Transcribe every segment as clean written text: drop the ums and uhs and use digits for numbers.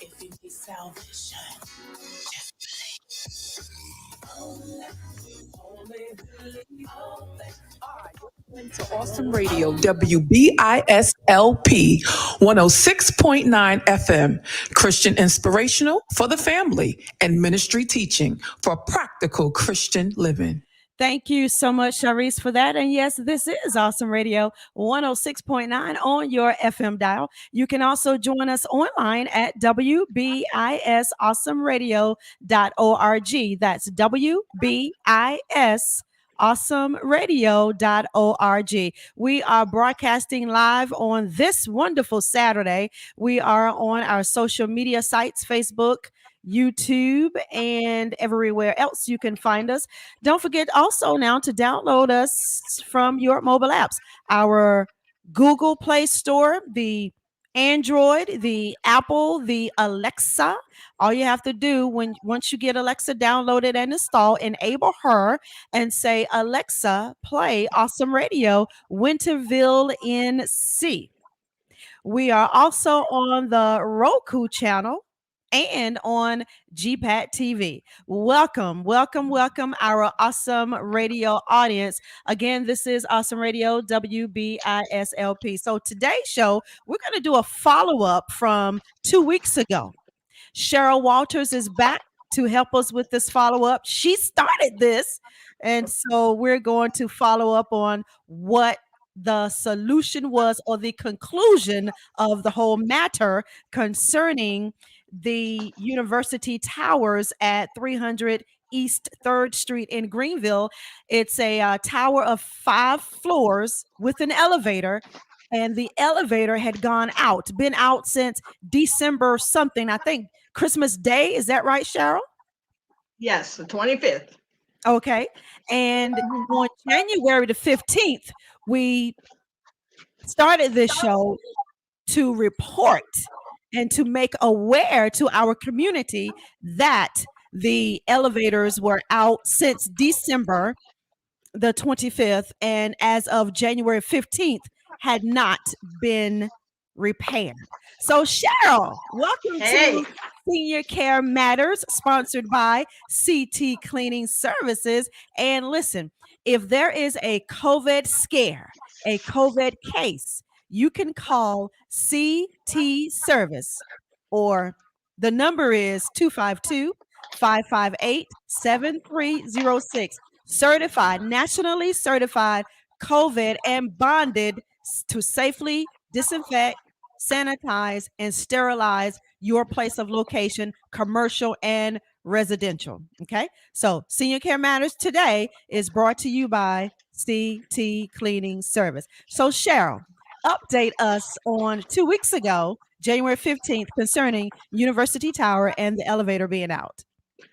If you need salvation, to Awesome Radio, WBISLP 106.9 FM, Christian inspirational for the family and ministry teaching for practical Christian living. Thank you so much, Sharice, for that. And yes, this is Awesome Radio 106.9 on your FM dial. You can also join us online at WBISAwesomeRadio.org. That's WBIS We are broadcasting live on this wonderful Saturday. We are on our social media sites, Facebook, YouTube, and everywhere else you can find us. Don't forget also now to download us from your mobile apps. Our Google Play Store, the Android, the Apple, the Alexa. All you have to do once you get Alexa downloaded and installed, enable her and say, Alexa, play Awesome Radio, Winterville, NC. We are also on the Roku channel and on GPAT TV. Welcome, our Awesome Radio audience. Again, this is Awesome Radio, WBISLP. So today's show, we're going to do a follow-up from 2 weeks ago. Cheryl Walters is back to help us with this follow-up. She started this, and so we're going to follow up on what the solution was or the conclusion of the whole matter concerning the University Towers at 300 East 3rd Street in Greenville. It's a tower of 5 floors with an elevator, and the elevator had been out since December something, I think Christmas Day. Is that right, Cheryl? Yes, the 25th. Okay. And on January the 15th, we started this show to report and to make aware to our community that the elevators were out since December the 25th, and as of January 15th, had not been repaired. So, Cheryl, welcome to Senior Care Matters, sponsored by CT Cleaning Services. And listen, if there is a COVID scare, a COVID case, you can call CT Service, or the number is 252-558-7306. Certified, nationally certified COVID and bonded to safely disinfect, sanitize, and sterilize your place of location, commercial and residential. Okay. So Senior Care Matters today is brought to you by CT Cleaning Service. So Cheryl, update us on 2 weeks ago, January 15th, concerning University Tower and the elevator being out.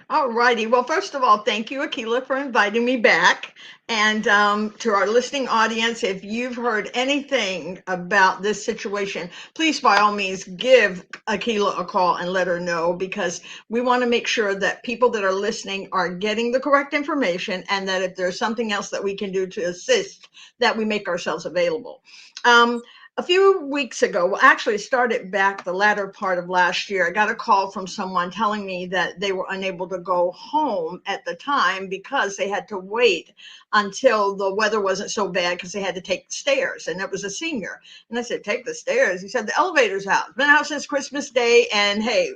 All righty. Well, first of all, thank you, Akila, for inviting me back. And to our listening audience, if you've heard anything about this situation, please, by all means, give Akila a call and let her know, because we want to make sure that people that are listening are getting the correct information, and that if there's something else that we can do to assist, that we make ourselves available. A few weeks ago, well, actually it started back the latter part of last year, I got a call from someone telling me that they were unable to go home at the time because they had to wait until the weather wasn't so bad, because they had to take the stairs, and it was a senior. And I said, take the stairs? He said, the elevator's out. It's been out since Christmas Day, and hey,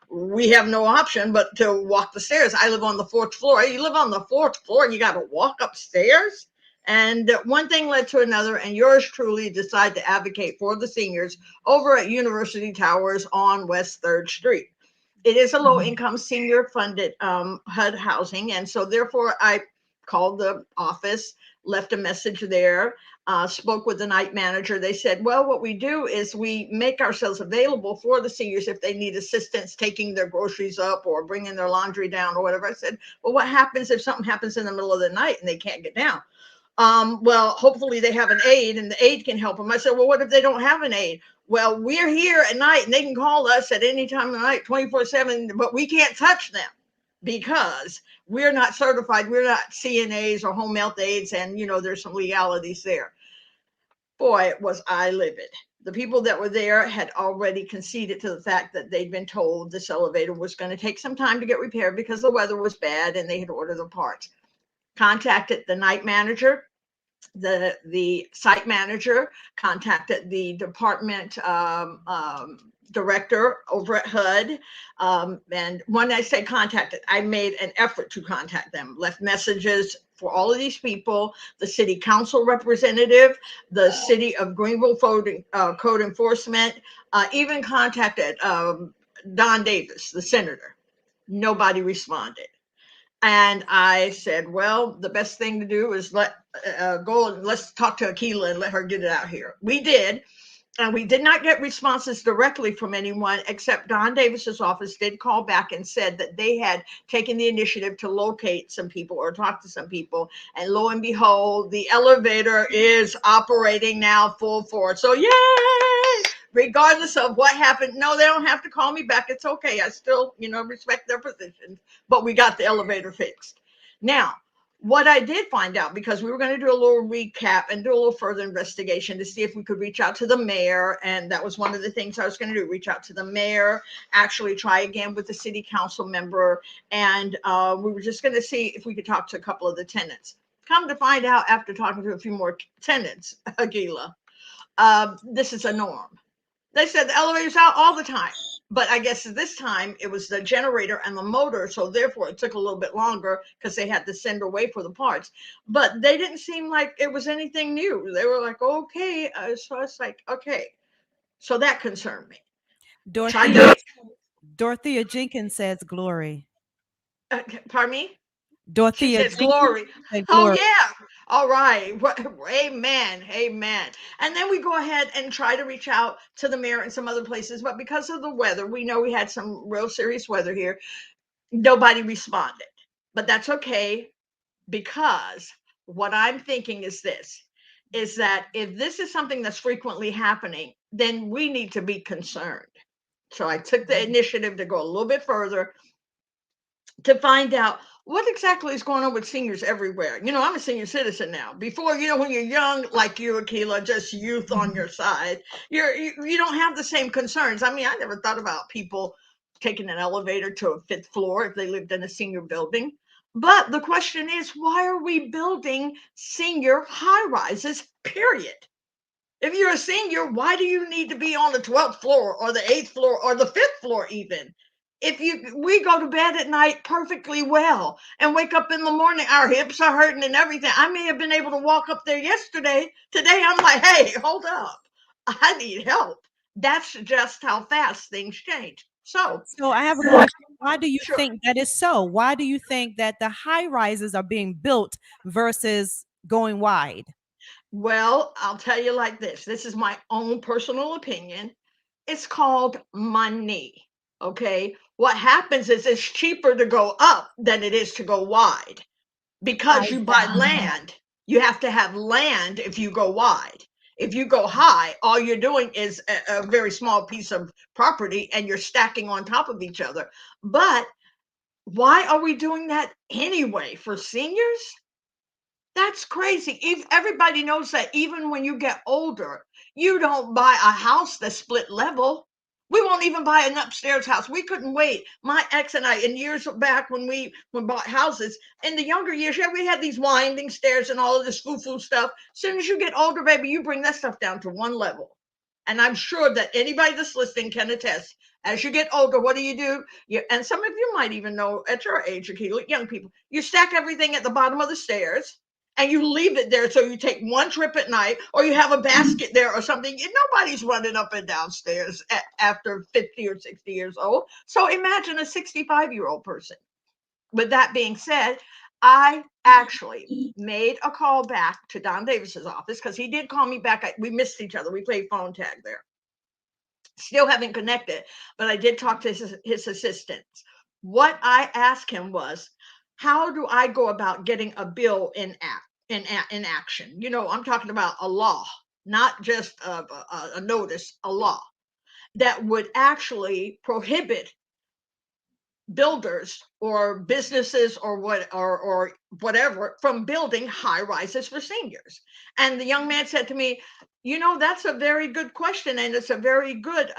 we have no option but to walk the stairs. I live on the 4th floor. You live on the 4th floor and you got to walk upstairs? And one thing led to another, and yours truly decided to advocate for the seniors over at University Towers on West 3rd Street. It is a low-income senior-funded HUD housing, and so therefore I called the office, left a message there, spoke with the night manager. They said, well, what we do is we make ourselves available for the seniors if they need assistance taking their groceries up or bringing their laundry down or whatever. I said, well, what happens if something happens in the middle of the night and they can't get down? Well, hopefully they have an aide and the aide can help them. I said, well, what if they don't have an aide? Well, we're here at night and they can call us at any time of the night, 24/7, but we can't touch them because we're not certified. We're not CNAs or home health aides. And, you know, there's some legalities there. Boy, was I livid, The people that were there had already conceded to the fact that they'd been told this elevator was going to take some time to get repaired because the weather was bad and they had ordered the parts. Contacted the night manager, the site manager, contacted the department director over at HUD. And when I say contacted, I made an effort to contact them, left messages for all of these people, the city council representative, the city of Greenville code enforcement, even contacted Don Davis, the senator. Nobody responded. And I said, well, the best thing to do is let's talk to Akilah and let her get it out here. We did. And we did not get responses directly from anyone, except Don Davis's office did call back and said that they had taken the initiative to locate some people or talk to some people. And lo and behold, the elevator is operating now full force. So yay! Regardless of what happened, no, they don't have to call me back. It's okay. I still, respect their positions, but we got the elevator fixed. Now, what I did find out, because we were going to do a little recap and do a little further investigation to see if we could reach out to the mayor. And that was one of the things I was going to do, reach out to the mayor, actually try again with the city council member. And we were just going to see if we could talk to a couple of the tenants. Come to find out, after talking to a few more tenants, Akilah, this is a norm. They said the elevator's out all the time. But I guess this time it was the generator and the motor. So therefore it took a little bit longer because they had to send away for the parts. But they didn't seem like it was anything new. They were like, okay. So it's like, okay. So that concerned me. Dorothea Jenkins says glory. Pardon me? Dorothea says glory. Oh, yeah. All right. Amen. Amen. And then we go ahead and try to reach out to the mayor and some other places. But because of the weather, we know we had some real serious weather here. Nobody responded. But that's okay, because what I'm thinking is this, is that if this is something that's frequently happening, then we need to be concerned. So I took the initiative to go a little bit further to find out what exactly is going on with seniors everywhere. I'm a senior citizen now. Before, when you're young, like you, Akilah, just youth on your side, you don't have the same concerns. I mean, I never thought about people taking an elevator to a 5th floor if they lived in a senior building. But the question is, why are we building senior high rises, period? If you're a senior, why do you need to be on the 12th floor or the 8th floor or the 5th floor even? We go to bed at night perfectly well and wake up in the morning, our hips are hurting and everything. I may have been able to walk up there yesterday. Today, I'm like, hey, hold up. I need help. That's just how fast things change. So I have a question. Why do you think that is so? Why do you think that the high rises are being built versus going wide? Well, I'll tell you like this. This is my own personal opinion. It's called money. Okay. What happens is it's cheaper to go up than it is to go wide, because you buy land. You have to have land if you go wide. If you go high, all you're doing is a very small piece of property and you're stacking on top of each other. But why are we doing that anyway for seniors? That's crazy. If everybody knows that even when you get older, you don't buy a house that's split level. We won't even buy an upstairs house. We couldn't wait. My ex and I, in years back when we bought houses, in the younger years, we had these winding stairs and all of this foo-foo stuff. As soon as you get older, baby, you bring that stuff down to one level. And I'm sure that anybody that's listening can attest. As you get older, what do? And some of you might even know at your age, Akilah, young people, you stack everything at the bottom of the stairs and you leave it there. So you take one trip at night, or you have a basket there or something. Nobody's running up and downstairs after 50 or 60 years old. So imagine a 65-year-old person. With that being said, I actually made a call back to Don Davis's office, because he did call me back. We missed each other. We played phone tag there. Still haven't connected, but I did talk to his assistants. What I asked him was, how do I go about getting a bill in action? I'm talking about a law, not just a notice, a law that would actually prohibit builders or businesses or whatever from building high rises for seniors. And the young man said to me, that's a very good question, and it's a very good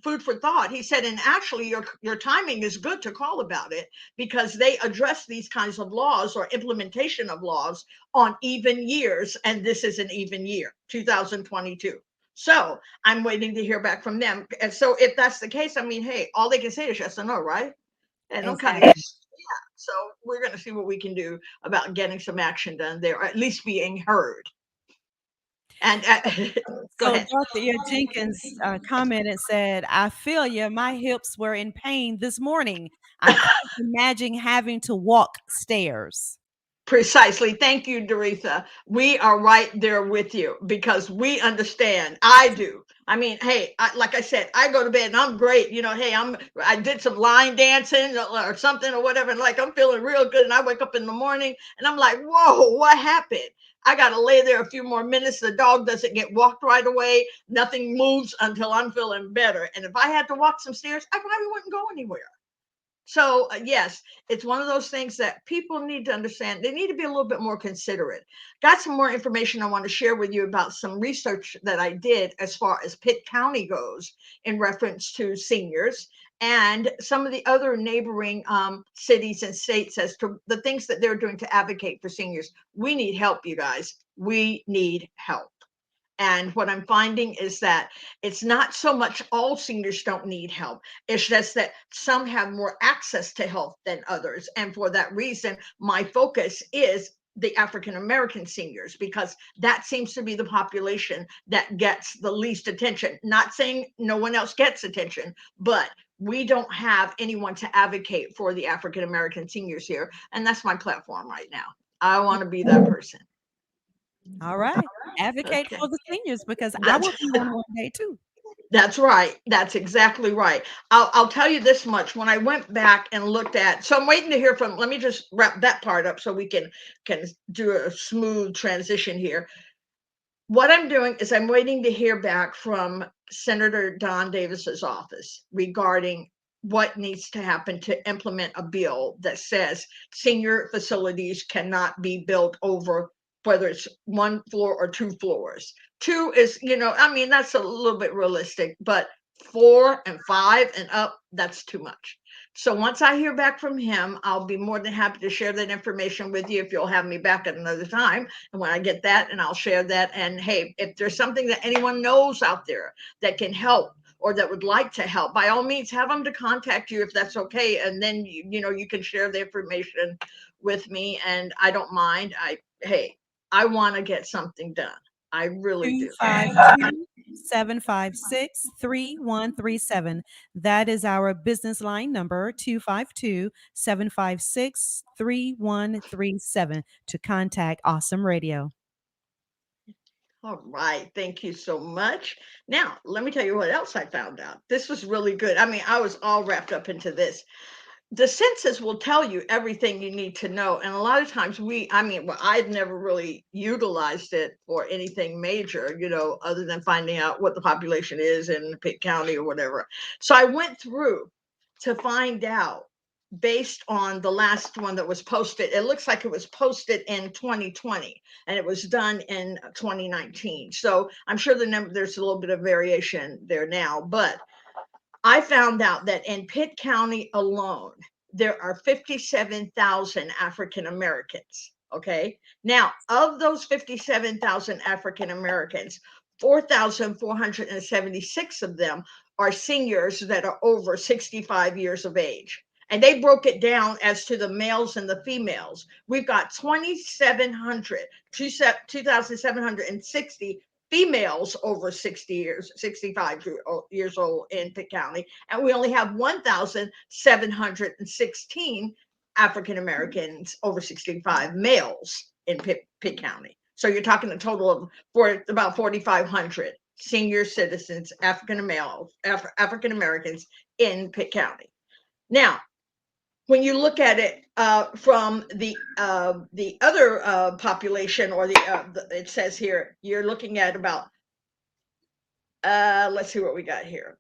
food for thought. He said, and actually your timing is good to call about it, because they address these kinds of laws or implementation of laws on even years, and this is an even year, 2022. So I'm waiting to hear back from them. And so if that's the case, I mean, hey, all they can say is yes or no, right? And I'm kind of, Exactly. yeah. So we're going to see what we can do about getting some action done there, or at least being heard. And go So ahead. Dr. Jenkins commented, said, I feel you. My hips were in pain this morning. I couldn't imagine having to walk stairs. Precisely. Thank you, Doretha. We are right there with you, because we understand. I do. I mean, hey, like I said, I go to bed and I'm great. Hey, I did some line dancing or something or whatever, and like I'm feeling real good. And I wake up in the morning and I'm like, whoa, what happened? I got to lay there a few more minutes. The dog doesn't get walked right away. Nothing moves until I'm feeling better. And if I had to walk some stairs, I probably wouldn't go anywhere. So yes, it's one of those things that people need to understand. They need to be a little bit more considerate. Got some more information I want to share with you about some research that I did as far as Pitt County goes in reference to seniors, and some of the other neighboring cities and states as to the things that they're doing to advocate for seniors. We need help, you guys. We need help. And what I'm finding is that it's not so much all seniors don't need help. It's just that some have more access to health than others. And for that reason, my focus is the African American seniors, because that seems to be the population that gets the least attention. Not saying no one else gets attention, but we don't have anyone to advocate for the African American seniors here. And that's my platform right now. I want to be that person. All right. Advocate Okay. for the seniors, because I That's will be one day too. That's right. That's exactly right. I'll tell you this much. When I went back and looked at, so I'm waiting to hear from, let me just wrap that part up so we can do a smooth transition here. What I'm doing is I'm waiting to hear back from Senator Don Davis's office regarding what needs to happen to implement a bill that says senior facilities cannot be built over, whether it's one floor or two floors. Two is, I mean, that's a little bit realistic, but 4 and 5 and up, that's too much. So once I hear back from him, I'll be more than happy to share that information with you if you'll have me back at another time. And when I get that, and I'll share that. And hey, if there's something that anyone knows out there that can help or that would like to help, by all means, have them to contact you if that's okay. And then, you can share the information with me, and I don't mind. I want to get something done. I really do. 252-756-3137. That is our business line number, 252-756-3137, to contact Awesome Radio. All right. Thank you so much. Now, let me tell you what else I found out. This was really good. I mean, I was all wrapped up into this. The census will tell you everything you need to know. And a lot of times I've never really utilized it for anything major, other than finding out what the population is in Pitt County or whatever. So I went through to find out, based on the last one that was posted. It looks like it was posted in 2020 and it was done in 2019. So I'm sure there's a little bit of variation there now, but I found out that in Pitt County alone, there are 57,000 African Americans. Okay. Now, of those 57,000 African Americans, 4,476 of them are seniors that are over 65 years of age. And they broke it down as to the males and the females. We've got 2,760 females over 65 years old in Pitt County, and we only have 1,716 African Americans over 65 males in Pitt County. So you're talking a total of about 4,500 senior citizens, African Americans in Pitt County. Now, when you look at it from the other population, or it says here, you're looking at about let's see what we got here.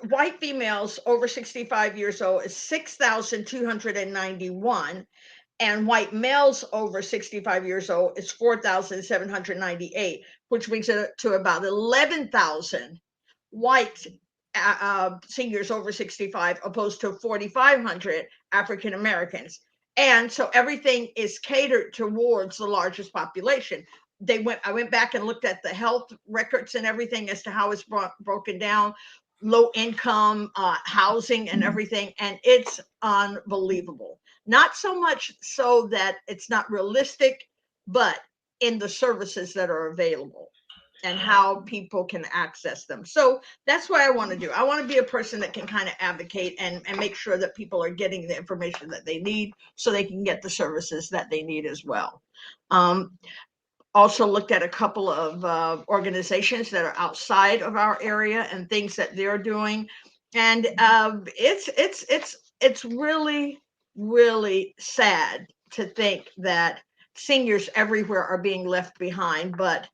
white females over 65 years old is 6,291, and white males over 65 years old is 4,798, which brings it to about 11,000 white seniors over 65, opposed to 4,500 African Americans. And so everything is catered towards the largest population. I went back and looked at the health records and everything as to how it's broken down, low income, housing and everything. And it's unbelievable. Not so much so that it's not realistic, but in the services that are available and how people can access them. So that's what I want to do. I want to be a person that can kind of advocate and make sure that people are getting the information that they need so they can get the services that they need as well. Also looked at a couple of organizations that are outside of our area and things that they're doing. And it's really, really sad to think that seniors everywhere are being left behind, but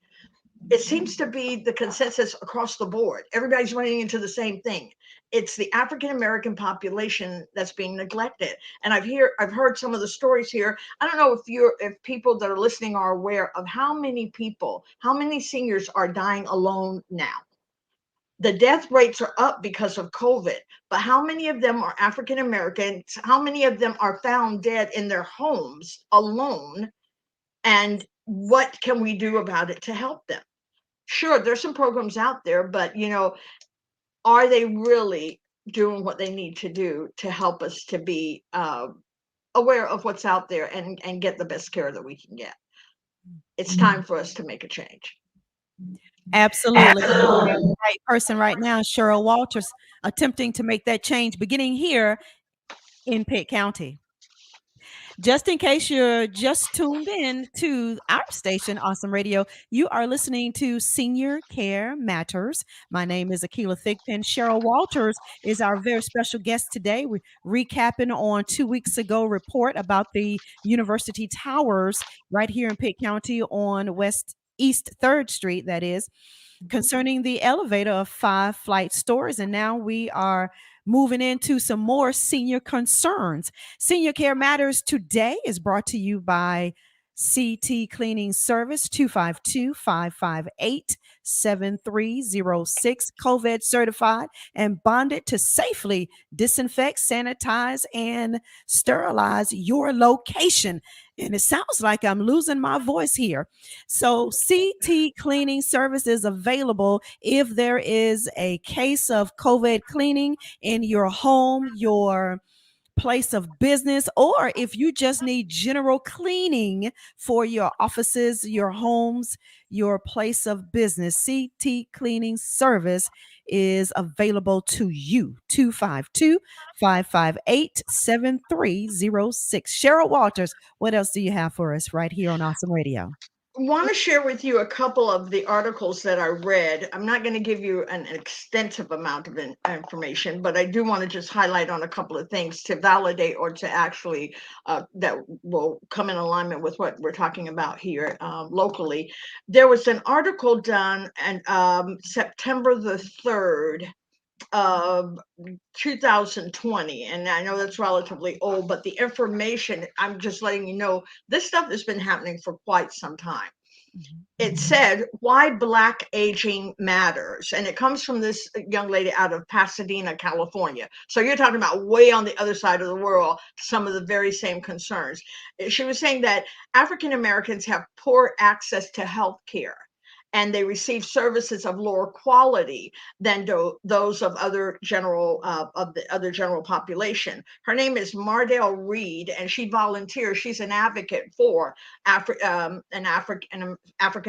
it seems to be the consensus across the board. Everybody's running into the same thing. It's the African American population that's being neglected. And I've heard some of the stories here. I don't know if people that are listening are aware of how many seniors are dying alone now. The death rates are up because of COVID, but how many of them are African Americans? How many of them are found dead in their homes alone? And what can we do about it to help them? Sure, there's some programs out there, but are they really doing what they need to do to help us to be aware of what's out there and get the best care that we can get? It's time for us to make a change. Absolutely. The right person right now, Cheryl Walters, attempting to make that change beginning here in Pitt County. Just in case you're just tuned in to our station, Awesome Radio, you are listening to Senior Care Matters. My name is Akilah Thigpen. Cheryl Walters is our very special guest today. We're recapping on 2 weeks ago report about the University Towers right here in Pitt County on East 3rd Street, that is, concerning the elevator of 5 flight stores. And now we are moving into some more senior concerns. Senior Care Matters today is brought to you by CT Cleaning Service, 252-558-7306, COVID certified and bonded to safely disinfect, sanitize, and sterilize your location. And it sounds like I'm losing my voice here. So CT Cleaning Service is available if there is a case of COVID cleaning in your home, your place of business, or if you just need general cleaning for your offices, your homes, your place of business. CT Cleaning Service is available to you. 252-558-7306. Cheryl Walters, what else do you have for us right here on Awesome Radio? Want to share with you a couple of the articles that I read. I'm not going to give you an extensive amount of information, but I do want to just highlight on a couple of things to validate or to actually that will come in alignment with what we're talking about here locally. There was an article done on September the 3rd of 2020, and I know that's relatively old, but the information, I'm just letting you know, this stuff has been happening for quite some time. It said why Black aging matters, and it comes from this young lady out of Pasadena, California. So you're talking about way on the other side of the world, some of the very same concerns. She was saying that African Americans have poor access to health care, and they receive services of lower quality than those of the other general population. Her name is Mardell Reed, and she volunteers. She's an advocate for African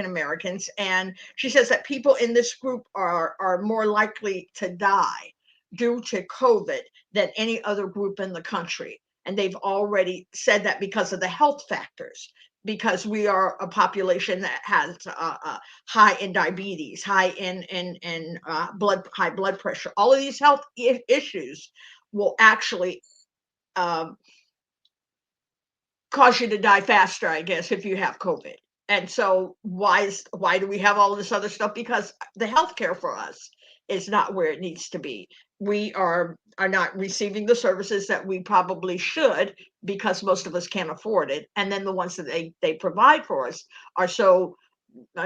Americans, and she says that people in this group are more likely to die due to COVID than any other group in the country. And they've already said that because of the health factors, because we are a population that has high in diabetes, high in high blood pressure. All of these health issues will actually cause you to die faster, I guess, if you have COVID. And so why do we have all of this other stuff? Because the healthcare for us is not where it needs to be. We are not receiving the services that we probably should, because most of us can't afford it. And then the ones that they provide for us are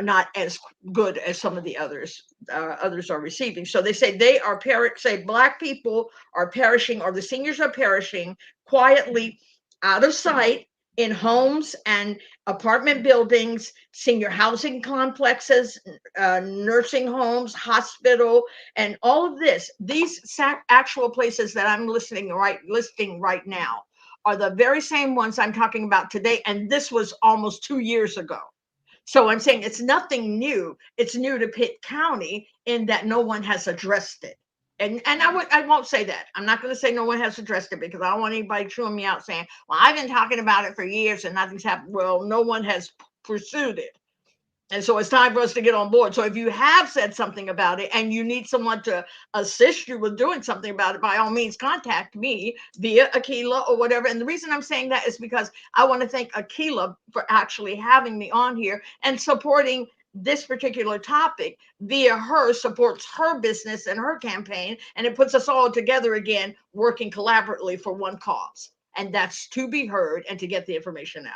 not as good as some of the others are receiving. So they say Black people are perishing, or the seniors are perishing quietly, out of sight, in homes and apartment buildings, senior housing complexes, nursing homes, hospital, and all of this. These actual places that I'm listing right now are the very same ones I'm talking about today, and this was almost 2 years ago. So I'm saying it's nothing new. It's new to Pitt County in that no one has addressed it. And I won't say that. I'm not going to say no one has addressed it, because I don't want anybody chewing me out saying, well, I've been talking about it for years and nothing's happened. Well, no one has pursued it. And so it's time for us to get on board. So if you have said something about it and you need someone to assist you with doing something about it, by all means, contact me via Akilah or whatever. And the reason I'm saying that is because I want to thank Akilah for actually having me on here and supporting this particular topic. Via her supports her business and her campaign, and it puts us all together again, working collaboratively for one cause. And that's to be heard and to get the information out.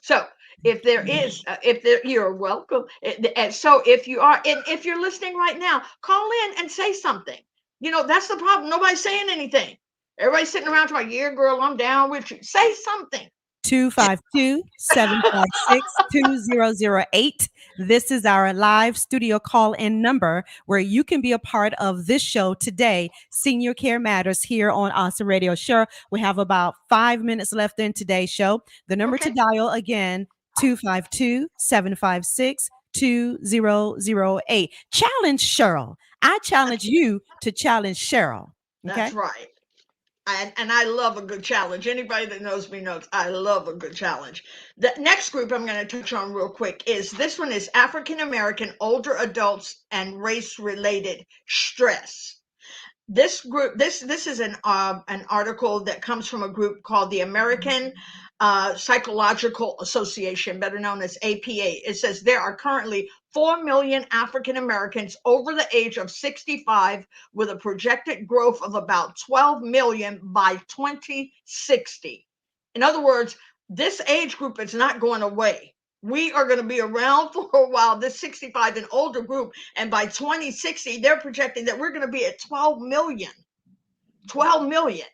So you're welcome. And so if you're listening right now, call in and say something. That's the problem. Nobody's saying anything. Everybody's sitting around talking, yeah, girl, I'm down with you. Say something. 252-756-2008. This is our live studio call-in number where you can be a part of this show today, Senior Care Matters, here on Awesome Radio. Sure, we have about 5 minutes left in today's show. The number to dial again, 252-756-2008. Challenge Cheryl. I challenge you to challenge Cheryl. Okay? That's right. And I love a good challenge. Anybody that knows me knows I love a good challenge. The next group I'm going to touch on real quick is African American older adults and race-related stress. This group, this is an article that comes from a group called the American Psychological Association, better known as APA. It says there are currently 4 million African Americans over the age of 65, with a projected growth of about 12 million by 2060. In other words, this age group is not going away. We are going to be around for a while, this 65 and older group. And by 2060, they're projecting that we're going to be at 12 million. 12 million.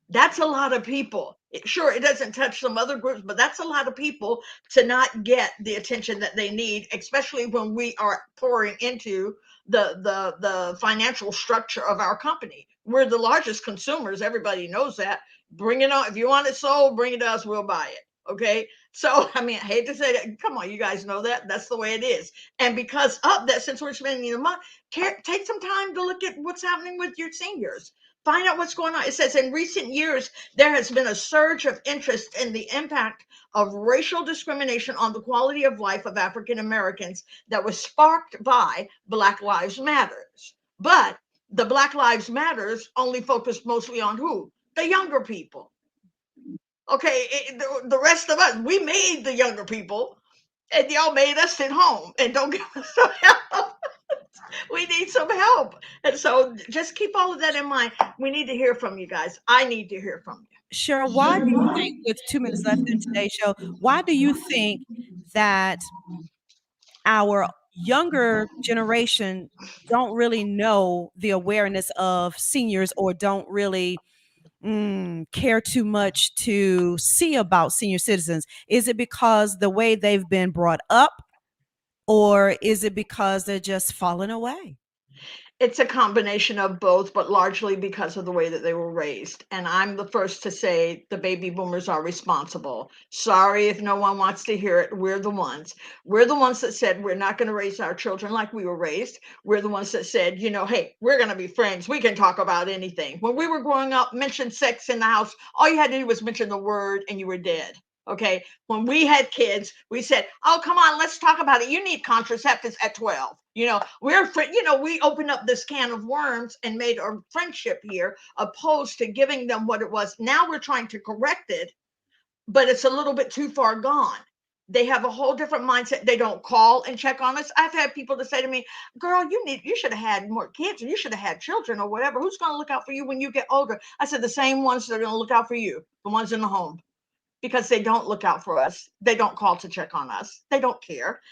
That's a lot of people. Sure, it doesn't touch some other groups, but that's a lot of people to not get the attention that they need, especially when we are pouring into the financial structure of our company. We're the largest consumers. Everybody knows that. Bring it on. If you want it sold, bring it to us. We'll buy it. Okay. So, I mean, I hate to say that. Come on, you guys know that. That's the way it is. And because of that, since we're spending the month, take some time to look at what's happening with your seniors. Find out what's going on. It says in recent years, there has been a surge of interest in the impact of racial discrimination on the quality of life of African Americans that was sparked by Black Lives Matters. But the Black Lives Matters only focused mostly on who? The younger people. Okay, the rest of us, we made the younger people, and y'all made us sit home and don't give us some help. We need some help. And so just keep all of that in mind. We need to hear from you guys. I need to hear from you. Cheryl, why do you think, with 2 minutes left in today's show, why do you think that our younger generation don't really know the awareness of seniors, or don't really care too much to see about senior citizens? Is it because the way they've been brought up, or is it because they're just falling away? It's a combination of both, but largely because of the way that they were raised. And I'm the first to say the baby boomers are responsible. Sorry if no one wants to hear it. We're the ones. We're the ones that said we're not going to raise our children like we were raised. We're the ones that said, hey, we're going to be friends. We can talk about anything. When we were growing up, mention sex in the house, all you had to do was mention the word and you were dead. Okay. When we had kids, we said, oh, come on, let's talk about it. You need contraceptives at 12. We opened up this can of worms and made a friendship here, opposed to giving them what it was. Now we're trying to correct it, but it's a little bit too far gone. They have a whole different mindset. They don't call and check on us. I've had people to say to me, girl, you should have had more kids, or you should have had children, or whatever. Who's going to look out for you when you get older? I said, the same ones that are going to look out for you, the ones in the home, because they don't look out for us. They don't call to check on us. They don't care.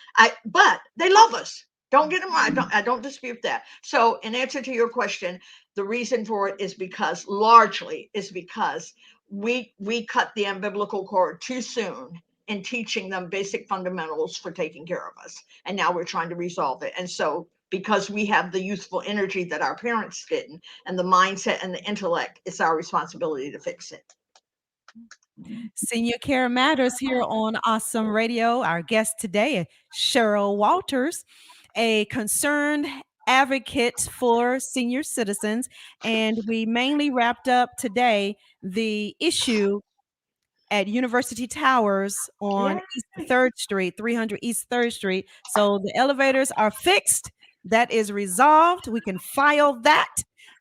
But they love us. Don't get them wrong. I don't dispute that. So in answer to your question, the reason for it is because we cut the umbilical cord too soon in teaching them basic fundamentals for taking care of us. And now we're trying to resolve it. And so because we have the youthful energy that our parents didn't, and the mindset and the intellect, it's our responsibility to fix it. Senior Care Matters here on Awesome Radio. Our guest today, Cheryl Walters, a concerned advocate for senior citizens. And we mainly wrapped up today the issue at University Towers on East 3rd Street, 300 East 3rd Street. So the elevators are fixed. That is resolved. We can file that.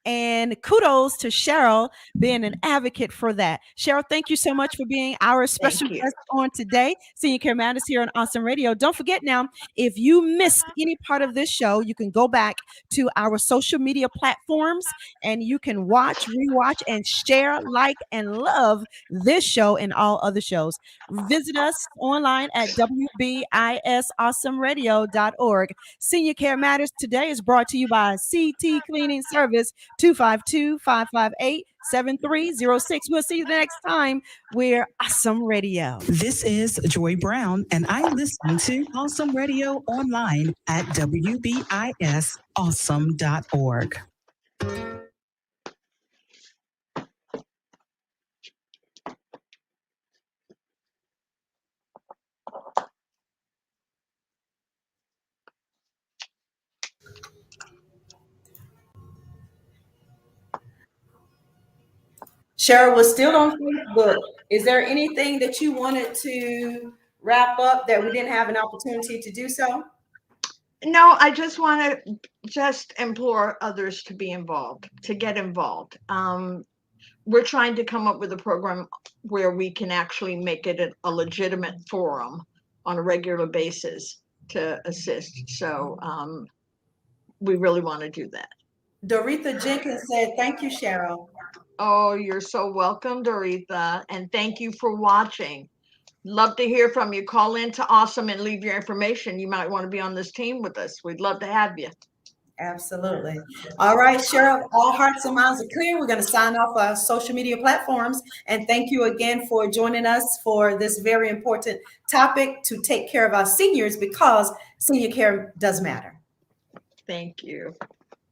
And kudos to Cheryl being an advocate for that. Cheryl, thank you so much for being our special guest on today. Senior Care Matters here on Awesome Radio. Don't forget now, if you missed any part of this show, you can go back to our social media platforms and you can watch, rewatch, and share, like, and love this show and all other shows. Visit us online at WBISAwesomeRadio.org. Senior Care Matters today is brought to you by CT Cleaning Service, 252-558-7306. We'll see you the next time. We're Awesome Radio. This is Joy Brown, and I listen to Awesome Radio online at WBISAwesome.org. Cheryl, we're still on Facebook. Is there anything that you wanted to wrap up that we didn't have an opportunity to do so? No, I just want to implore others to be involved, to get involved. We're trying to come up with a program where we can actually make it a legitimate forum on a regular basis to assist. So we really want to do that. Doretha Jenkins said, thank you, Cheryl. Oh, you're so welcome, Doretha. And thank you for watching. Love to hear from you. Call in to Awesome and leave your information. You might want to be on this team with us. We'd love to have you. Absolutely. All right, Cheryl, all hearts and minds are clear. We're going to sign off our social media platforms. And thank you again for joining us for this very important topic to take care of our seniors, because senior care does matter. Thank you.